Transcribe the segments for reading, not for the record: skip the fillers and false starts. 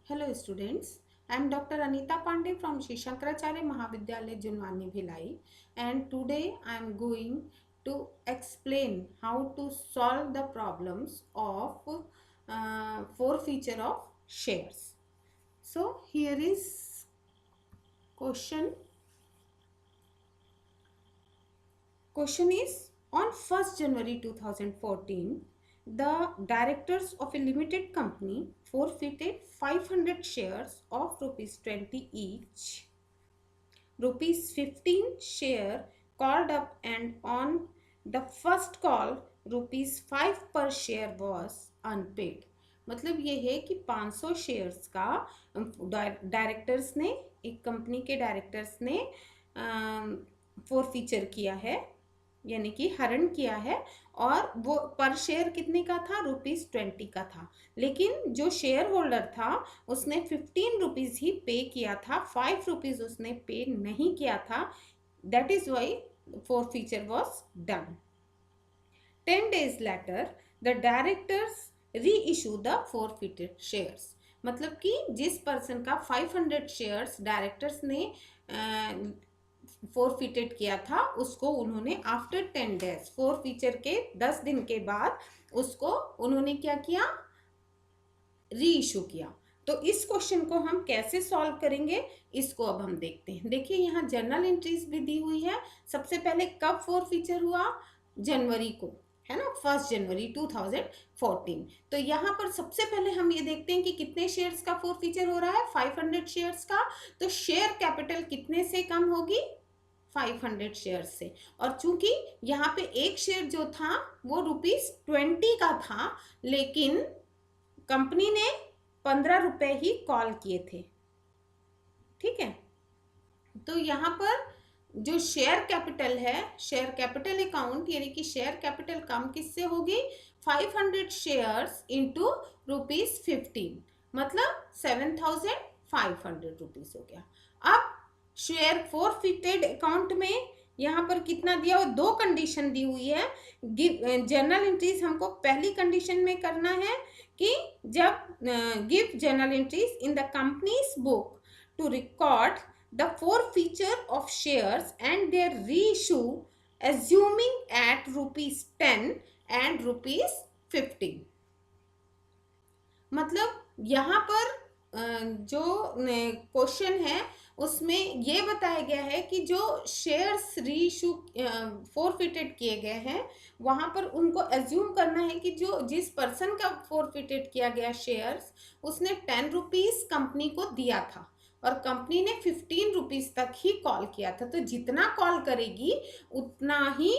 Hello students, I am Dr. Anita Pandey from Shri Shankaracharya Mahavidyalaya Junwani Bhilai, and today I am going to explain how to solve the problems of forfeiture of shares. So here is question. Question is, on 1st January 2014, the directors of a limited company forfeited 500 shares of rupees 20 each. Rupees 15 share called up, and on the first call rupees 5 per share was unpaid. मतलब ये है कि 500 shares का directors ने, एक company के directors ने forfeiture किया है, यानी कि हरण किया है, और वो पर शेयर कितने का था? ₹20 का था। लेकिन जो शेयर होल्डर था उसने 15 रुपीज ही पे किया था, 5 रुपीज उसने पे नहीं किया था। That is why forfeiture was done. 10 days later the directors reissue the forfeited shares. मतलब कि जिस पर्सन का 500 शेयर्स डायरेक्टर्स ने फोरफिटेड किया था, उसको उन्होंने आफ्टर 10 डेज, फोरफीचर के 10 दिन के बाद उसको उन्होंने क्या किया? री इशू किया। तो इस क्वेश्चन को हम कैसे सॉल्व करेंगे, इसको अब हम देखते हैं। देखिए यहाँ जर्नल एंट्रीज भी दी हुई है। सबसे पहले कब फोरफीचर हुआ? जनवरी को, है ना, 1 जनवरी 2014। तो यहाँ पर सबसे पहले हम ये देखते हैं कि कितने शेयर्स का फोरफीचर हो रहा है? 500 शेयर्स का। तो शेयर कैपिटल कितने से कम होगी? 500 शेयर से। और चूंकि यहाँ पे एक शेयर जो था वो ₹20 का था, लेकिन कंपनी ने 15 रुपए ही कॉल किए थे। ठीक है, तो यहाँ पर जो शेयर कैपिटल है, शेयर कैपिटल अकाउंट, यानी कि शेयर कैपिटल कम किससे होगी? 500 शेयर्स इंटू ₹15, मतलब 7,500 रुपीज हो गया। अब शेयर फोरफिटेड अकाउंट में यहाँ पर कितना दिया हुआ? 2 कंडीशन दी हुई है। जर्नल एंट्रीज हमको पहली कंडीशन में करना है कि जब give journal entries in the companies book to record the forfeiture of shares and their reissue assuming at ₹10 and ₹15। मतलब यहाँ पर जो क्वेश्चन है उसमें ये बताया गया है कि जो शेयर्स रीइशू फोरफिटेड किए गए हैं, वहाँ पर उनको एज्यूम करना है कि जो जिस पर्सन का फोरफिटेड किया गया शेयर्स, उसने 10 रुपीज कंपनी को दिया था और कंपनी ने 15 रुपीज तक ही कॉल किया था। तो जितना कॉल करेगी उतना ही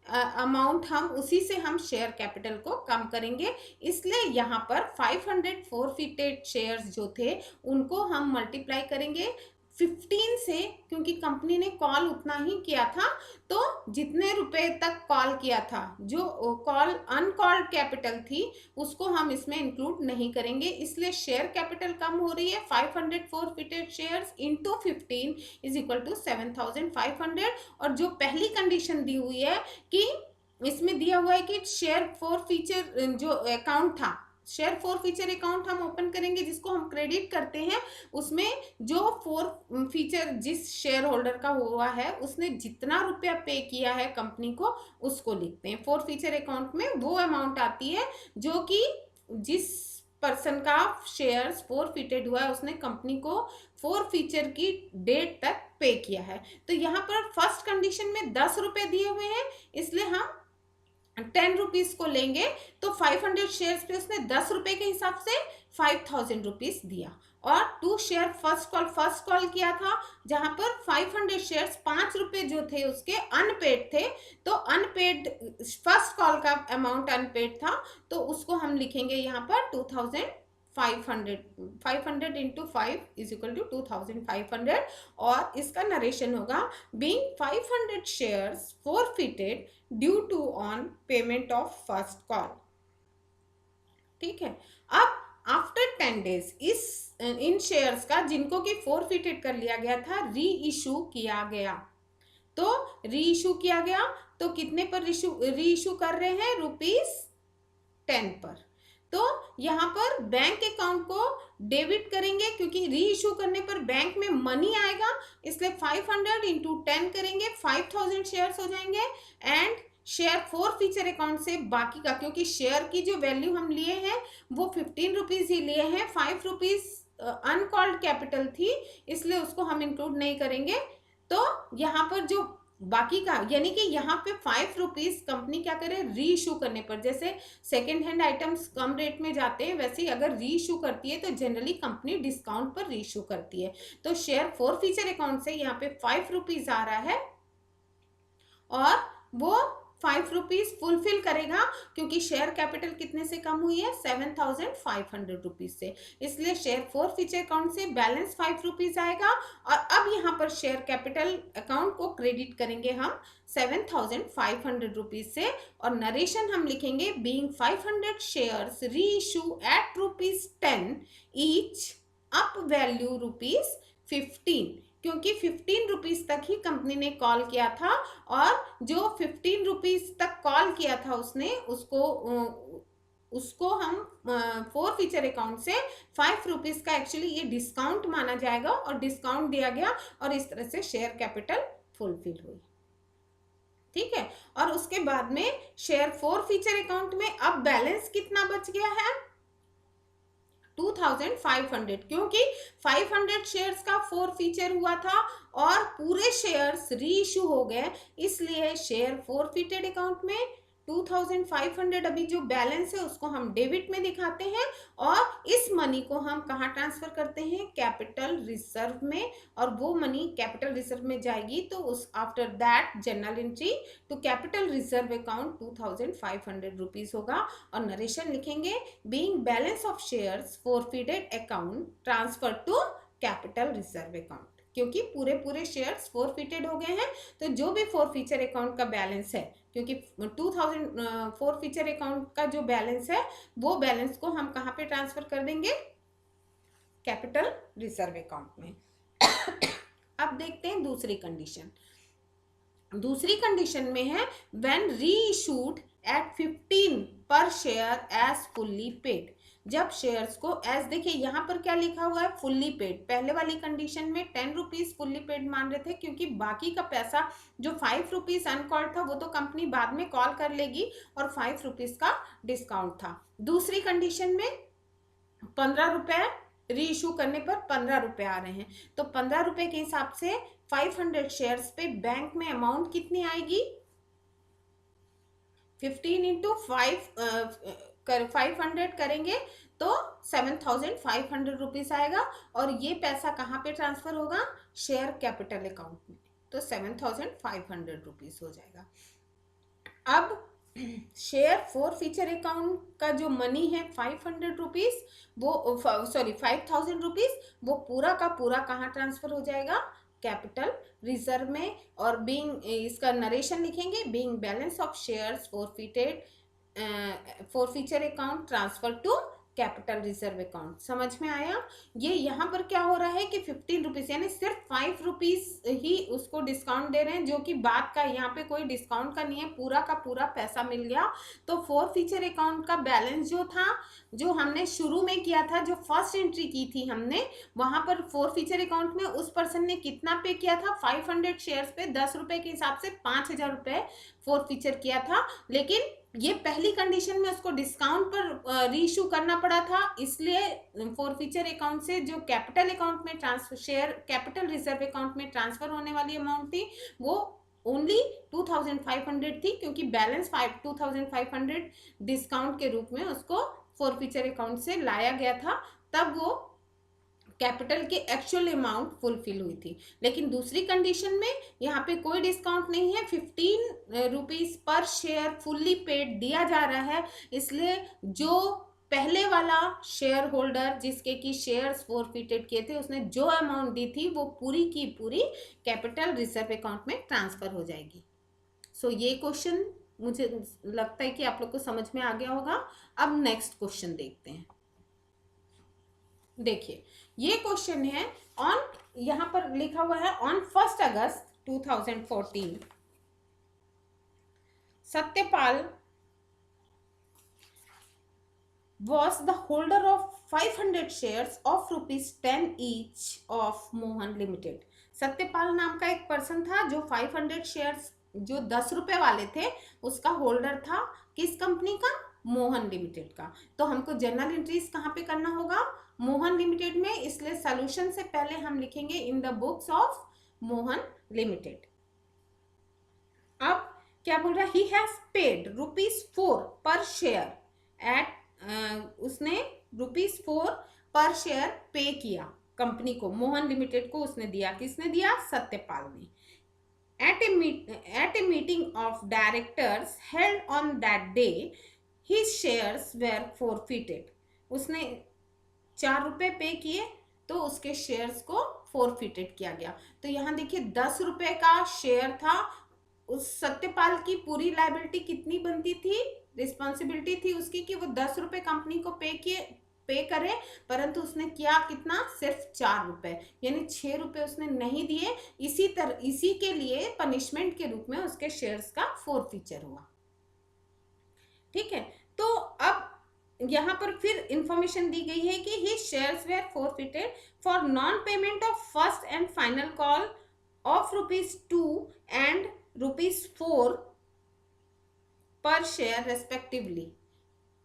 अमाउंट हम उसी से हम शेयर कैपिटल को कम करेंगे। इसलिए यहाँ पर 500 फोरफिटेड शेयर्स जो थे उनको हम मल्टीप्लाई करेंगे 15 से, क्योंकि कंपनी ने कॉल उतना ही किया था। तो जितने रुपए तक कॉल किया था, जो कॉल अनकॉल्ड कैपिटल थी, उसको हम इसमें इंक्लूड नहीं करेंगे। इसलिए शेयर कैपिटल कम हो रही है। 500 forfeited shares into 15 is equal to 7,500। और जो पहली कंडीशन दी हुई है कि इसमें दिया हुआ है कि शेयर फोरफीचर जो अकाउंट था, शेयर फोरफीचर अकाउंट हम ओपन करेंगे जिसको हम क्रेडिट करते हैं, उसमें जो फोरफीचर जिस शेयर होल्डर का हुआ है उसने जितना रुपया पे किया है कंपनी को, उसको लिखते हैं। फोरफीचर अकाउंट में वो अमाउंट आती है जो कि जिस पर्सन का शेयर्स फोरफिटेड हुआ है उसने कंपनी को फोरफीचर की डेट तक पे किया है। तो यहाँ पर फर्स्ट कंडीशन में 10 रुपए दिए हुए हैं, इसलिए हम 10 रुपीज को लेंगे। तो 500 शेयर्स पे उसने 10 रुपए के हिसाब से 5,000 रुपीज दिया। और 2 शेयर फर्स्ट कॉल किया था, जहां पर 500 शेयर्स 5 रुपए जो थे उसके अनपेड थे। तो अनपेड फर्स्ट कॉल का अमाउंट अनपेड था, तो उसको हम लिखेंगे यहाँ पर 2,500। 500 इंटू 5 इज इक्वल टू 2,500। और इसका नरेशन होगा being 500 shares forfeited due to on payment of first call. ठीक है, अब आफ्टर 10 डेज इन शेयर्स का जिनको कि फोरफिटेड कर लिया गया था, री इशू किया गया। तो री इशू किया गया तो कितने पर री इशू कर रहे हैं? ₹10 पर। तो यहाँ पर बैंक अकाउंट को डेबिट करेंगे, क्योंकि री इशू करने पर बैंक में मनी आएगा, इसलिए 500 इंटू 10 करेंगे, 5000 शेयर्स हो जाएंगे। And share for future account से बाकी का, क्योंकि शेयर की जो वैल्यू हम लिए हैं वो 15 रुपीज ही लिए हैं, 5 रुपीज अनकॉल्ड कैपिटल थी, इसलिए उसको हम इंक्लूड नहीं करेंगे। तो यहाँ पर जो बाकी का, यानी कि यहाँ पे 5 रुपीज कंपनी क्या करे, री इशू करने पर, जैसे सेकेंड हैंड आइटम्स कम रेट में जाते हैं, वैसे ही अगर री इशू करती है तो जनरली कंपनी डिस्काउंट पर री इशू करती है। तो शेयर फॉर फ्यूचर अकाउंट से यहाँ पे 5 रुपीज आ रहा है और वो 5 रुपीज फुलफिल करेगा, क्योंकि शेयर कैपिटल कितने से कम हुई है, 7500 रुपीज से, इसलिए शेयर फॉर फ्यूचर अकाउंट से बैलेंस 5 रुपीज आएगा। और अब यहाँ पर शेयर कैपिटल अकाउंट को क्रेडिट करेंगे हम 7500 रुपीज से, और नरेशन हम लिखेंगे बीइंग 500 शेयर्स री issue at ₹10 each up value ₹15, क्योंकि 15 रुपीज तक ही कंपनी ने कॉल किया था, और जो 15 रुपीज तक कॉल किया था उसने, उसको हम फॉर फ्यूचर अकाउंट से 5 रुपीज का एक्चुअली ये डिस्काउंट माना जाएगा, और डिस्काउंट दिया गया, और इस तरह से शेयर कैपिटल फुलफिल हुई। ठीक है, और उसके बाद में शेयर फॉर फ्यूचर अकाउंट में अब बैलेंस कितना बच गया है, 2500, क्योंकि 500 शेयर्स का फॉर फीचर हुआ था और पूरे शेयर्स री इशू हो गए, इसलिए शेयर फॉर फीटेड अकाउंट में 2500 अभी जो बैलेंस है उसको हम डेबिट में दिखाते हैं, और इस मनी को हम कहाँ ट्रांसफर करते हैं, कैपिटल रिजर्व में, और वो मनी कैपिटल रिजर्व में जाएगी, तो उस after that general entry to capital reserve account 2500 rupees होगा, और नरेशन लिखेंगे being balance of shares forfeited account transfer to capital reserve account, क्योंकि पूरे शेयर्स फॉरफिटेड हो गए हैं, तो जो भी फॉर फ्यूचर अकाउंट का बैलेंस है, क्योंकि 2000 फॉर फ्यूचर अकाउंट का जो बैलेंस है वो बैलेंस को हम कहाँ पे ट्रांसफर कर देंगे, कैपिटल रिजर्व अकाउंट में। अब देखते हैं दूसरी कंडीशन। दूसरी कंडीशन में है व्हेन री इशूड एट 15 पर शेयर एज फुल्ली पेड, जब शेयर्स को एज, देखिए यहाँ पर क्या लिखा हुआ है, फुल्ली पेड। पहले वाली कंडीशन में 10 रुपीज फुल्ली पेड मान रहे थे, क्योंकि बाकी का पैसा जो 5 रुपीज अनकॉल्ड था वो तो कंपनी बाद में कॉल कर लेगी, और 5 रुपीज का डिस्काउंट था। दूसरी कंडीशन में 15 रुपए री इशू करने पर 15 रुपए आ रहे हैं, तो 15 रुपए के हिसाब से 500 शेयर्स पे बैंक में अमाउंट कितनी आएगी, 15 इंटू 500 करेंगे तो 7500 रुपीज आएगा, और ये पैसा कहाँ पे ट्रांसफर होगा, शेयर कैपिटल अकाउंट में, तो 7500 रुपीज हो जाएगा। अब शेयर फॉर फ्यूचर अकाउंट का जो मनी है 500 रुपीज, वो 5000 रुपीज, वो पूरा का पूरा कहाँ ट्रांसफर हो जाएगा, कैपिटल रिजर्व में, और बीइंग, इसका नरेशन लिखेंगे being balance of shares forfeiture account transfer to capital reserve account. समझ में आया? ये यहाँ पर क्या हो रहा है कि 15 रुपीज, यानी सिर्फ 5 रुपीज ही उसको डिस्काउंट दे रहे हैं, जो कि बात का यहाँ पे कोई डिस्काउंट का नहीं है, पूरा का पूरा पैसा मिल गया। तो फॉर फ्यूचर अकाउंट का बैलेंस जो था, जो हमने शुरू में किया था, जो फर्स्ट एंट्री की थी हमने, वहां पर फॉर फ्यूचर अकाउंट में उस पर्सन ने कितना पे किया था, 500 शेयर्स पे 10 रुपए के हिसाब से 5000 रुपए फॉर फ्यूचर किया था, लेकिन ये पहली कंडीशन में उसको डिस्काउंट पर रीइशू करना पड़ा था, इसलिए फॉर फ्यूचर अकाउंट से जो कैपिटल अकाउंट में transfer, share capital reserve account में ट्रांसफर होने वाली अमाउंट थी वो ओनली 2500 थी, क्योंकि बैलेंस 2500 डिस्काउंट के रूप में उसको फॉर फ्यूचर अकाउंट से लाया गया था, तब वो कैपिटल के एक्चुअल अमाउंट फुलफिल हुई थी। लेकिन दूसरी कंडीशन में यहाँ पे कोई डिस्काउंट नहीं है, 15 rupees per share fully paid दिया जा रहा है, इसलिए जो पहले वाला शेयर होल्डर जिसके की शेयर्स फॉरफिटेड किए थे, उसने जो अमाउंट दी थी वो पूरी की पूरी कैपिटल रिजर्व अकाउंट में ट्रांसफर हो जाएगी। सो ये क्वेश्चन मुझे लगता है कि आप लोग को समझ में आ गया होगा। अब नेक्स्ट क्वेश्चन देखते हैं। देखिए ये क्वेश्चन है ऑन, यहां पर लिखा हुआ है on 1 August 2014 Satyapal was the holder of 500 shares of rupees 10 each of Mohan Limited. Satyapal नाम का एक पर्सन था जो 500 शेयर्स जो 10 रुपए वाले थे उसका होल्डर था। किस कंपनी का? मोहन लिमिटेड का। तो हमको जर्नल एंट्रीज कहाँ पे करना होगा? मोहन लिमिटेड में। इसलिए सॉल्यूशन से पहले हम लिखेंगे in the books of Mohan limited. अब क्या बोल रहा है? He has paid ₹4 per share eight, उसने ₹4 पर शेयर पे किया कंपनी को, मोहन लिमिटेड को उसने दिया। किसने दिया? सत्यपाल ने। At a meeting of directors held on that day, his shares were forfeited. उसने 4 रुपए पे किए तो उसके शेयर्स को फोरफिटेड किया गया। तो यहाँ देखिए 10 रुपए का शेयर था। उस सत्यपाल की पूरी लायबिलिटी कितनी बनती थी? रिस्पॉन्सिबिलिटी थी उसकी कि वो 10 रुपए कंपनी को पे करे, परंतु उसने किया कितना? सिर्फ 4 रुपए, यानी 6 रुपए उसने नहीं दिए। इसी के लिए पनिशमेंट के रूप में उसके शेयर्स का फोरफीचर हुआ। ठीक है, तो अब यहाँ पर फिर इंफॉर्मेशन दी गई है कि the shares were forfeited for non payment of first and final call of ₹2 and ₹4 per share respectively.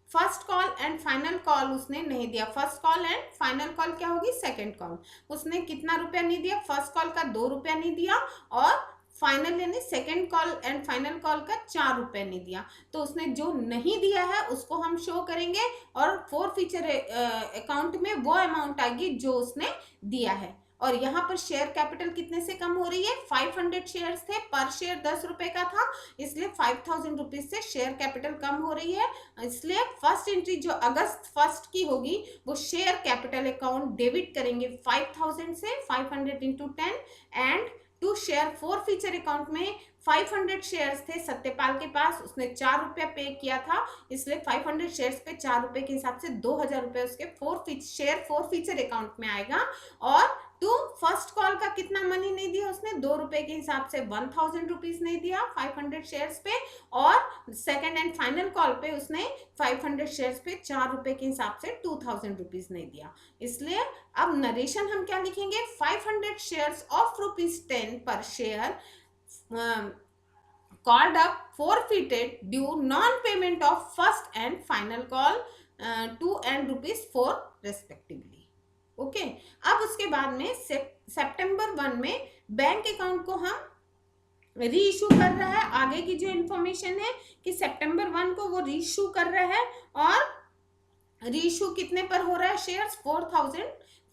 First call and final call उसने नहीं दिया। First call and final call क्या होगी? Second call. उसने कितना रुपया नहीं दिया? फर्स्ट कॉल का 2 रुपया नहीं दिया और फाइनल यानी second call and final call का 4 रुपए नहीं दिया। तो उसने जो नहीं दिया है उसको हम शो करेंगे और फोरफीचर अकाउंट में वो अमाउंट आएगी जो उसने दिया है। और यहाँ पर शेयर कैपिटल कितने से कम हो रही है? 500 शेयर्स थे, पर शेयर 10 रुपए का था, इसलिए 5000 रुपीज से शेयर कैपिटल कम हो रही है। इसलिए फर्स्ट एंट्री जो अगस्त 1 की होगी वो शेयर कैपिटल अकाउंट डेबिट करेंगे 5000 से, 500 into 10 and to share forfeiture account में 500 शेयर्स थे सत्यपाल के पास, उसने 4 रुपया पे किया था, इसलिए 500 शेयर्स पे 4 रुपए के हिसाब से 2000 रुपए उसके शेयर फोरफीचर अकाउंट में आएगा। और टू फर्स्ट कॉल का कितना मनी नहीं दिया उसने? 2 रुपए के हिसाब से 1000 रुपीज नहीं दिया 500 शेयर्स पे, और सेकंड एंड फाइनल कॉल पे उसने 500 शेयर्स पे 4 रुपए के हिसाब से 2000 रुपीज नहीं दिया। इसलिए अब नरेशन हम क्या लिखेंगे? 500 शेयर्स ऑफ ₹10 पर share called up forfeited due non-payment of first and final call 2 and ₹4 respectively. Okay, अब उसके बाद में सितंबर 1 में बैंक अकाउंट को हम री इशू कर रहा है। आगे की जो इंफॉर्मेशन है कि सितंबर 1 को वो री इशू कर रहा है और री इशू कितने पर हो रहा है? शेयर्स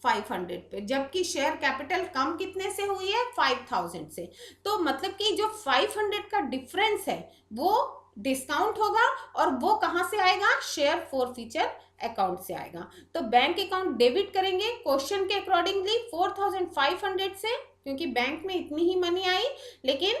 4500 पे, जबकि शेयर कैपिटल कम कितने से हुई है? 5000 से। तो मतलब कि जो 500 का डिफरेंस है वो डिस्काउंट होगा और वो कहां से आएगा? शेयर फोरफीचर अकाउंट से आएगा। तो बैंक अकाउंट डेबिट करेंगे क्वेश्चन के अकॉर्डिंगली 4500 से, क्योंकि बैंक में इतनी ही मनी आई, लेकिन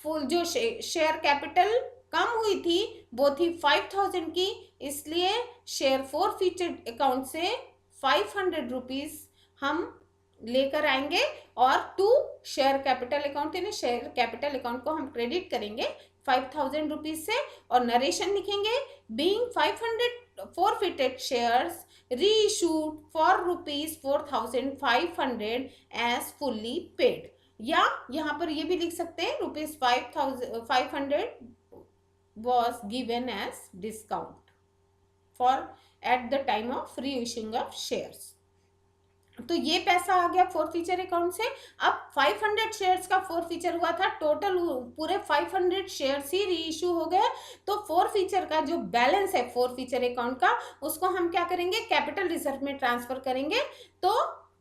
फुल जो शेयर कैपिटल कम हुई थी वो थी 5000 की, इसलिए शेयर फोरफीचर अकाउंट से 500 रुपीज हम लेकर आएंगे और टू शेयर कैपिटल अकाउंट यानी शेयर कैपिटल अकाउंट को हम क्रेडिट करेंगे 5000 रुपीज से। और नरेशन लिखेंगे being 500 forfeited shares reissued for ₹4500 as fully paid, या यहाँ पर ये भी लिख सकते हैं ₹500 was given as discount for at the time of reissuing of shares। तो ये पैसा आ गया फोरफीचर अकाउंट से। अब 500 शेयर्स का फोरफीचर हुआ था, टोटल पूरे 500 शेयर्स ही री इशू हो गए। तो फोरफीचर का जो बैलेंस है फोरफीचर अकाउंट का, उसको हम क्या करेंगे? कैपिटल रिजर्व में ट्रांसफर करेंगे। तो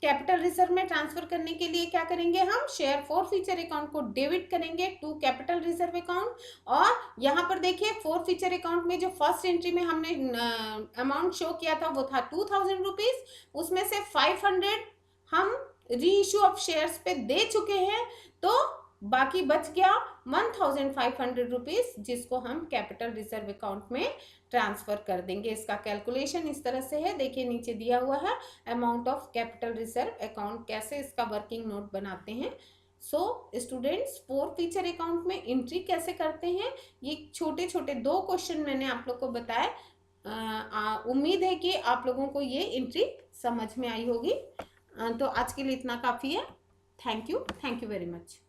कैपिटल रिजर्व में ट्रांसफर करने के लिए क्या करेंगे? हम शेयर फोरफीचर अकाउंट को डेबिट करेंगे टू कैपिटल रिजर्व अकाउंट। और यहाँ पर देखिए फोरफीचर अकाउंट में जो फर्स्ट एंट्री में हमने अमाउंट शो किया था वो था 2000 रुपीज, उसमें से 500 हम री इशू ऑफ शेयर्स पे दे चुके हैं, तो बाकी बच गया 1500 रुपीज, जिसको हम कैपिटल रिजर्व अकाउंट में ट्रांसफर कर देंगे। इसका कैलकुलेशन इस तरह से है, देखिए नीचे दिया हुआ है amount of capital reserve account, कैसे इसका वर्किंग नोट बनाते हैं। सो स्टूडेंट्स, फोरफीचर अकाउंट में एंट्री कैसे करते हैं, ये छोटे छोटे 2 क्वेश्चन मैंने आप लोग को बताया। उम्मीद है कि आप लोगों को ये एंट्री समझ में आई होगी। तो आज के लिए इतना काफ़ी है। Thank you very much.